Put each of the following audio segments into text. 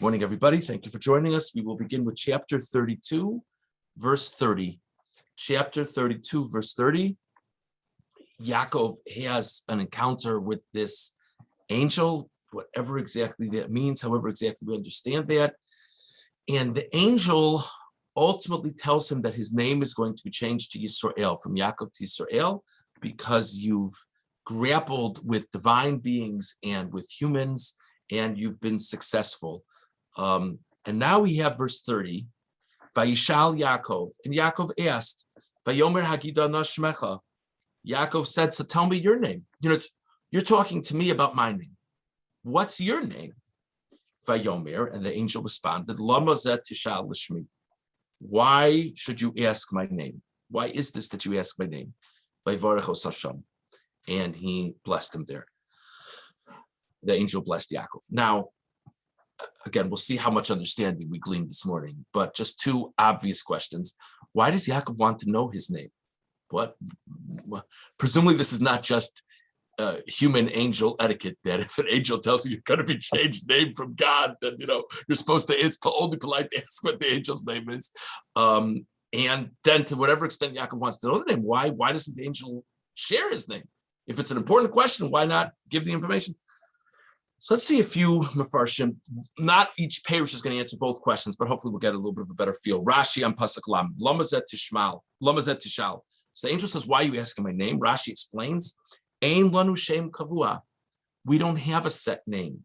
Morning, everybody. Thank you for joining us. We will begin with chapter 32, verse 30. Chapter 32, verse 30. Yaakov has an encounter with this angel, whatever exactly that means, however exactly we understand that. And the angel ultimately tells him that his name is going to be changed to Yisrael, from Yaakov to Yisrael, because you've grappled with divine beings and with humans, and you've been successful. And now we have verse 30. Vayishlach Yaakov, and Yaakov asked, Vayomer Hagida na shmecha. Yaakov said, so tell me your name. You're talking to me about my name. What's your name? Vayomer, and the angel responded, Lama zeh tishal l'shmi. Why should you ask my name? Why is this that you ask my name? Vayvarech os Hashem. And he blessed him there. The angel blessed Yaakov. Now, again, we'll see how much understanding we gleaned this morning, but just two obvious questions. Why does Yaakov want to know his name? What? Presumably this is not just human angel etiquette, that if an angel tells you you're going to be changed name from God, then, you're supposed to, it's only polite to ask what the angel's name is. And then to whatever extent Yaakov wants to know the name, why doesn't the angel share his name? If it's an important question, why not give the information? So let's see a few Mefarshim. Not each parish is going to answer both questions, but hopefully we'll get a little bit of a better feel. Rashi on Pasuk Lam, Lama zeh tishal. So the angel says, why are you asking my name? Rashi explains, Ein lanu shem kavua. We don't have a set name.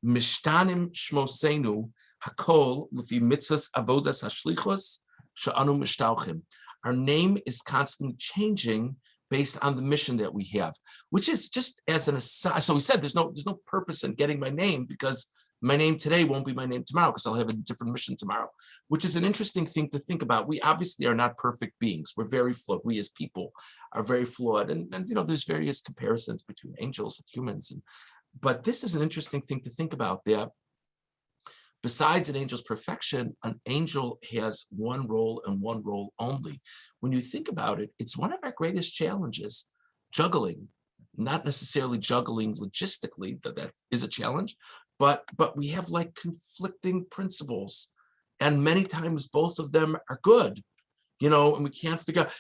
Mishtanim shmosenu hakol l'fi mitzvahs avodas hashlichos she'anu mishtauchim. Our name is constantly changing based on the mission that we have, which is just as an aside. So he said there's no purpose in getting my name, because my name today won't be my name tomorrow, because I'll have a different mission tomorrow, which is an interesting thing to think about. We obviously are not perfect beings. We're very flawed. We as people are very flawed. And there's various comparisons between angels and humans. But this is an interesting thing to think about, that besides an angel's perfection, an angel has one role and one role only. When you think about it, it's one of our greatest challenges, juggling, not necessarily juggling logistically, that is a challenge, but we have like conflicting principles. And many times both of them are good, and we can't figure out,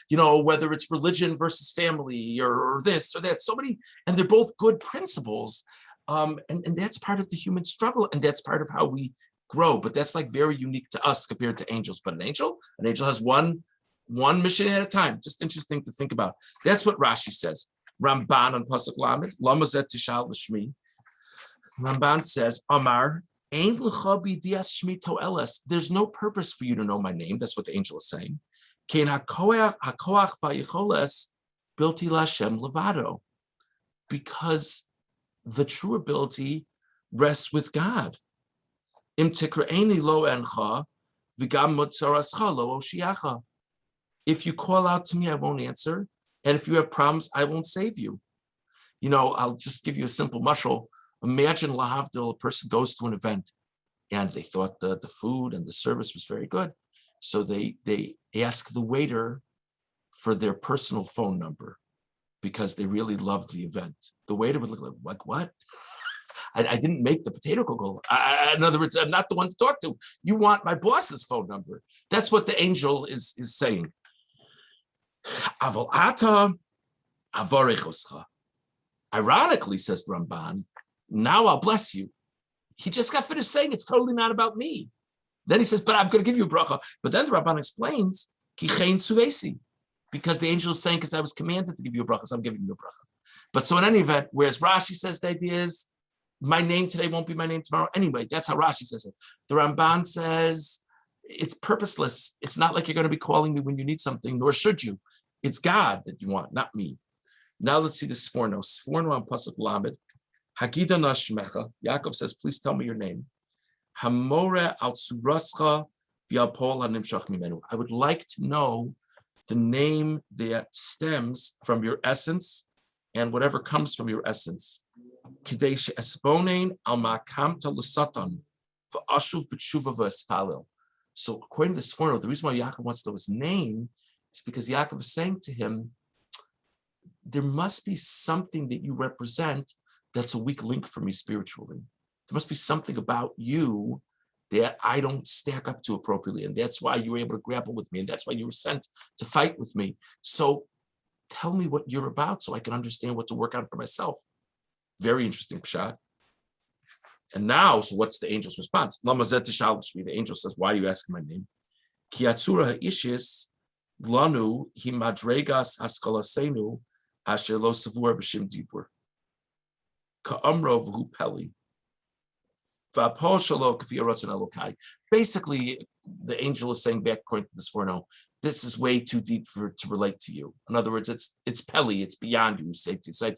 whether it's religion versus family or this or that, so many, and they're both good principles. And that's part of the human struggle, and that's part of how we grow, but that's like very unique to us compared to angels. But an angel has one mission at a time. Just interesting to think about. That's what Rashi says. Ramban on Pasuk Lamed, Lama zeh tishal l'shmi. Ramban says, Amar, ein l'cha b'yedias shmi to'eles. There's no purpose for you to know my name. That's what the angel is saying. Kein hakoach v'yicholes bilti l'Hashem levado. Because the true ability rests with God. If you call out to me, I won't answer. And if you have problems, I won't save you. I'll just give you a simple mashal. Imagine lahavdil, a person goes to an event and they thought the food and the service was very good. So they ask the waiter for their personal phone number because they really loved the event. The waiter would look like what? I didn't make the potato kugel. In other words, I'm not the one to talk to. You want my boss's phone number. That's what the angel is saying. Aval ata avarechoscha. Ironically, says the Ramban, now I'll bless you. He just got finished saying it's totally not about me. Then he says, but I'm going to give you a bracha. But then the Ramban explains, kichein suvesi, because the angel is saying, because I was commanded to give you a bracha, so I'm giving you a bracha. But so in any event, whereas Rashi says the idea is, my name today won't be my name tomorrow. Anyway, that's how Rashi says it. The Ramban says it's purposeless. It's not like you're going to be calling me when you need something, nor should you. It's God that you want, not me. Now let's see the Sforno. Sforno on Pasuk Lamed. Hagida na shmecha. Yaakov says, please tell me your name. Hamore al surascha v'alpol hanimshach mimenu. I would like to know the name that stems from your essence and whatever comes from your essence. So according to this Sforno, the reason why Yaakov wants to know his name is because Yaakov is saying to him, there must be something that you represent that's a weak link for me spiritually. There must be something about you that I don't stack up to appropriately. And that's why you were able to grapple with me. And that's why you were sent to fight with me. So tell me what you're about so I can understand what to work on for myself. Very interesting pshat. And now, so what's the angel's response? The angel says, why are you asking my name? Kiatsura ha'ishis lanu himadregas haskalasenu asher lo savur b'shim dibur. Ka'amro v'hu peli. Basically, the angel is saying back according to this forno, this is way too deep to relate to you. In other words, it's peli, it's beyond you. It's a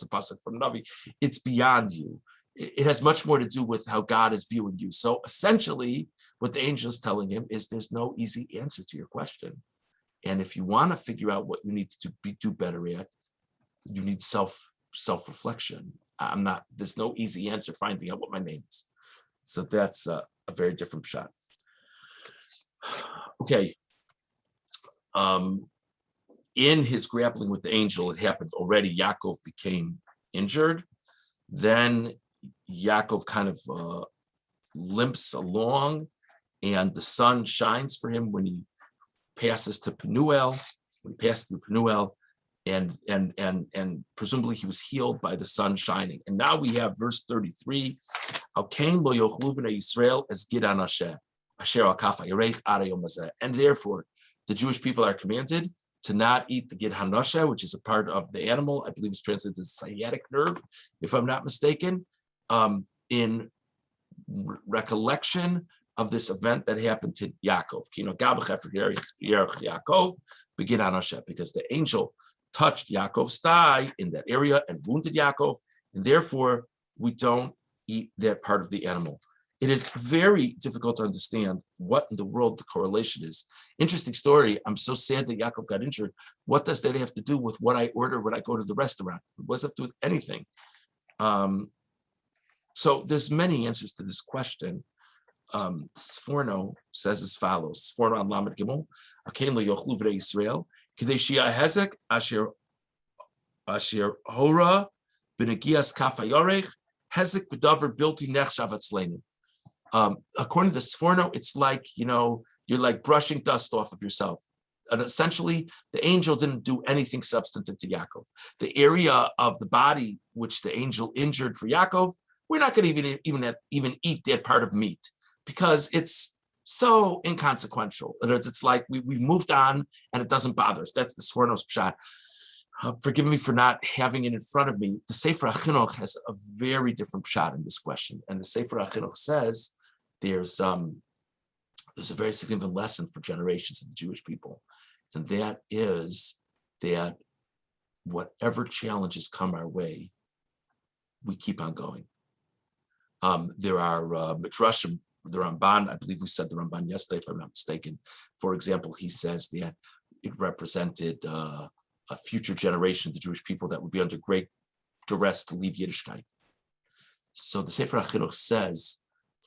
pasuk from Navi. It's beyond you. It has much more to do with how God is viewing you. So essentially, what the angel is telling him is there's no easy answer to your question. And if you want to figure out what you need to do better at, you need self-reflection. There's no easy answer finding out what my name is. So that's a very different shot. Okay. In his grappling with the angel, it happened already. Yaakov became injured. Then Yaakov kind of limps along, and the sun shines for him when he passes to Penuel. When he passes through Penuel, and presumably he was healed by the sun shining. And now we have verse 33. And therefore, the Jewish people are commanded to not eat the gid hanasha, which is a part of the animal. I believe it's translated as sciatic nerve, if I'm not mistaken, in recollection of this event that happened to Yaakov. Because the angel touched Yaakov's thigh in that area and wounded Yaakov, and therefore we don't eat that part of the animal. It is very difficult to understand what in the world the correlation is. Interesting story. I'm so sad that Yaakov got injured. What does that have to do with what I order when I go to the restaurant? What does that have to do with anything? So there's many answers to this question. Sforno says as follows. Sforno on Lamed Gimel, Akein lo yochlu v'nei Yisrael, k'dei shia hezek asher hora b'negias kaf hayorech hezek b'davar bilti nechshav atzleinu. According to the Sforno, it's like, you're like brushing dust off of yourself. And essentially, the angel didn't do anything substantive to Yaakov. The area of the body which the angel injured for Yaakov, we're not going to even eat that part of meat because it's so inconsequential. In other words, it's like we've moved on and it doesn't bother us. That's the Sforno's pshat. Forgive me for not having it in front of me. The Sefer HaChinuch has a very different pshat in this question. And the Sefer HaChinuch says there's a very significant lesson for generations of the Jewish people. And that is that whatever challenges come our way, we keep on going. There are midrashim, the Ramban, I believe we said the Ramban yesterday, if I'm not mistaken. For example, he says that it represented a future generation of the Jewish people that would be under great duress to leave Yiddishkeit. So the Sefer HaChinuch says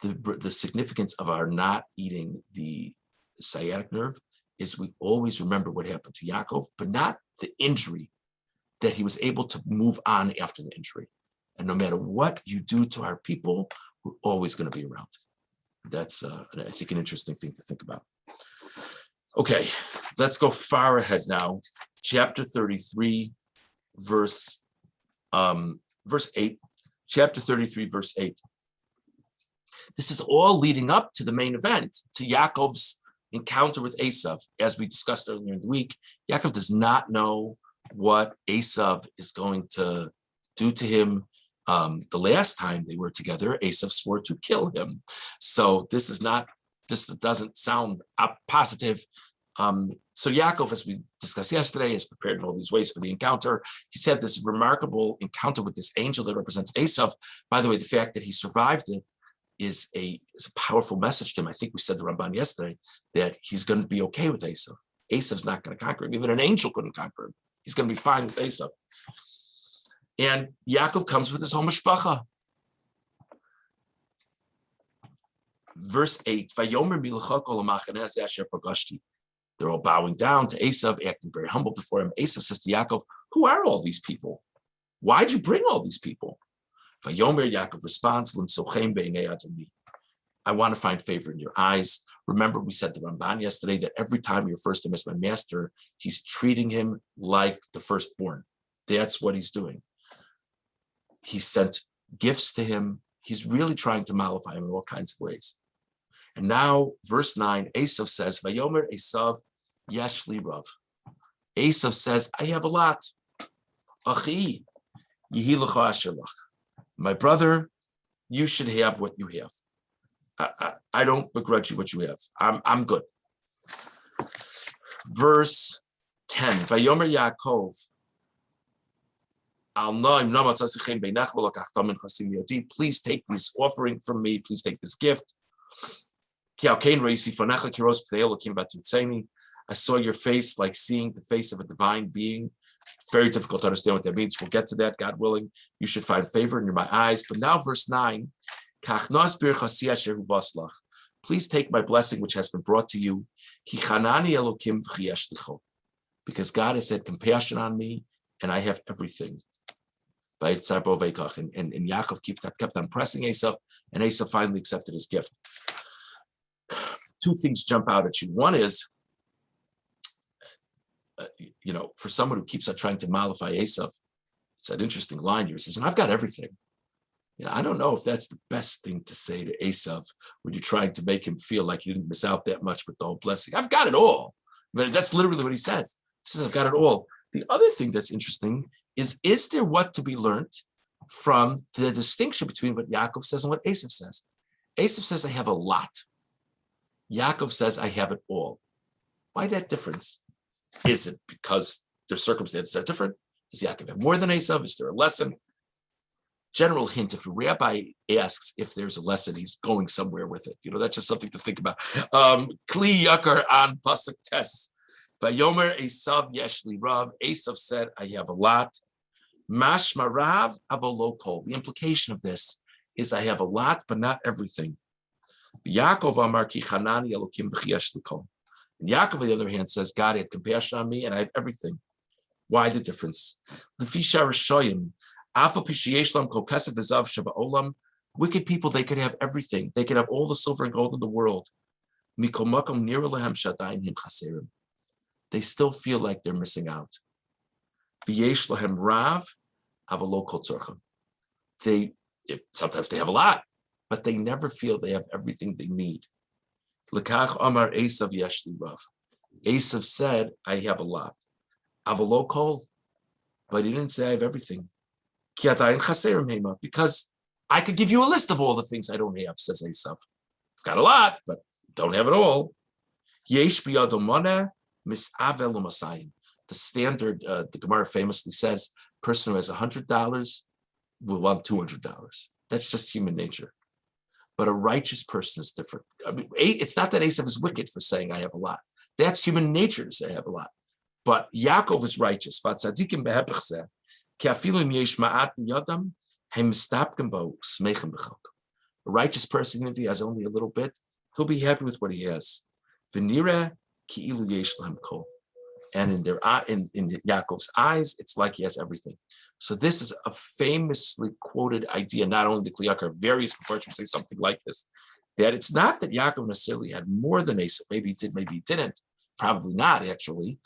the significance of our not eating the sciatic nerve is we always remember what happened to Yaakov, but not the injury, that he was able to move on after the injury. And no matter what you do to our people, we're always going to be around. That's, I think, an interesting thing to think about. Okay, let's go far ahead now. Chapter 33, verse 8. Chapter 33, verse 8. This is all leading up to the main event, to Yaakov's encounter with Esav. As we discussed earlier in the week, Yaakov does not know what Esav is going to do to him. The last time they were together, Esav swore to kill him. So this doesn't sound positive. So Yaakov, as we discussed yesterday, is prepared in all these ways for the encounter. He's had this remarkable encounter with this angel that represents Esav. By the way, the fact that he survived it is a powerful message to him. I think we said the Ramban yesterday that he's going to be okay with Esav. Esav's not going to conquer him. Even an angel couldn't conquer him. He's going to be fine with Esav. And Yaakov comes with his whole mishpacha. Verse 8, they're all bowing down to Esav, acting very humble before him. Esav says to Yaakov, who are all these people? Why'd you bring all these people? Vayomer, Yaakov responds, I want to find favor in your eyes. Remember, we said to Ramban yesterday that every time he refers to him as my master, he's treating him like the firstborn. That's what he's doing. He sent gifts to him. He's really trying to mollify him in all kinds of ways. And now, verse 9, Esav says, Vayomer Esav yesh li rav. Esav says, I have a lot. Achi, yehi lecha asher lach. My brother, you should have what you have. I don't begrudge you what you have. I'm good. Verse 10, Vayomer Yaakov, please take this offering from me. Please take this gift. I saw your face like seeing the face of a divine being. Very difficult to understand what that means. We'll get to that, God willing. You should find favor in my eyes. But now verse 9, please take my blessing which has been brought to you, because God has had compassion on me and I have everything. And Yaakov kept on pressing Esav, and Esav finally accepted his gift. Two things jump out at you. One is, for someone who keeps on trying to mollify Esav, it's an interesting line here. He says, I've got everything. I don't know if that's the best thing to say to Esav when you're trying to make him feel like you didn't miss out that much with the whole blessing. I've got it all. But that's literally what he says. He says, I've got it all. The other thing that's interesting is there what to be learned from the distinction between what Yaakov says and what Esav says? Esav says, I have a lot. Yaakov says, I have it all. Why that difference? Is it because their circumstances are different? Does Yaakov have more than Esav? Is there a lesson? General hint, if a rabbi asks if there's a lesson, he's going somewhere with it. That's just something to think about. Kli yakar on pasuk tes. Vayomer Esav yesh li rav. Esav said, I have a lot. Mashma rav avolo kol. The implication of this is I have a lot, but not everything. Yaakov amar ki chanani elokim v'chiyesh li kol. And Yaakov, on the other hand, says, God had compassion on me and I have everything. Why the difference? Wicked people, they could have everything. They could have all the silver and gold in the world. They still feel like they're missing out. Sometimes they have a lot, but they never feel they have everything they need. Esav said, I have a lot. Avalokol, but he didn't say I have everything. Because I could give you a list of all the things I don't have, says Esav. I've got a lot, but don't have it all. The standard, the Gemara famously says, person who has $100 will want $200. That's just human nature. But a righteous person is different. It's not that Esav is wicked for saying I have a lot. That's human nature to say I have a lot. But Yaakov is righteous. A righteous person, even if he has only a little bit, he'll be happy with what he has. And in Yaakov's eyes, it's like he has everything. So this is a famously quoted idea. Not only the Kli Yakar, various Mefarshim say something like this, that it's not that Yaakov necessarily had more than Esav. Maybe he did, maybe he didn't. Probably not, actually.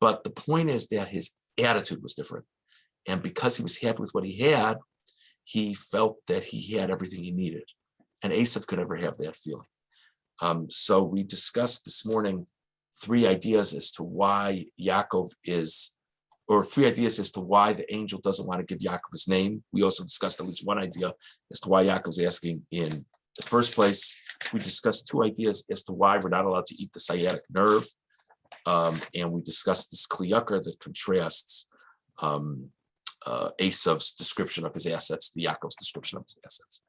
But the point is that his attitude was different. And because he was happy with what he had, he felt that he had everything he needed. And Esav could never have that feeling. So we discussed this morning three ideas as to why three ideas as to why the angel doesn't want to give Yaakov his name. We also discussed at least one idea as to why Yaakov's asking in the first place. We discussed two ideas as to why we're not allowed to eat the sciatic nerve. And we discussed this Kli Yakar that contrasts Esav's description of his assets to Yaakov's description of his assets.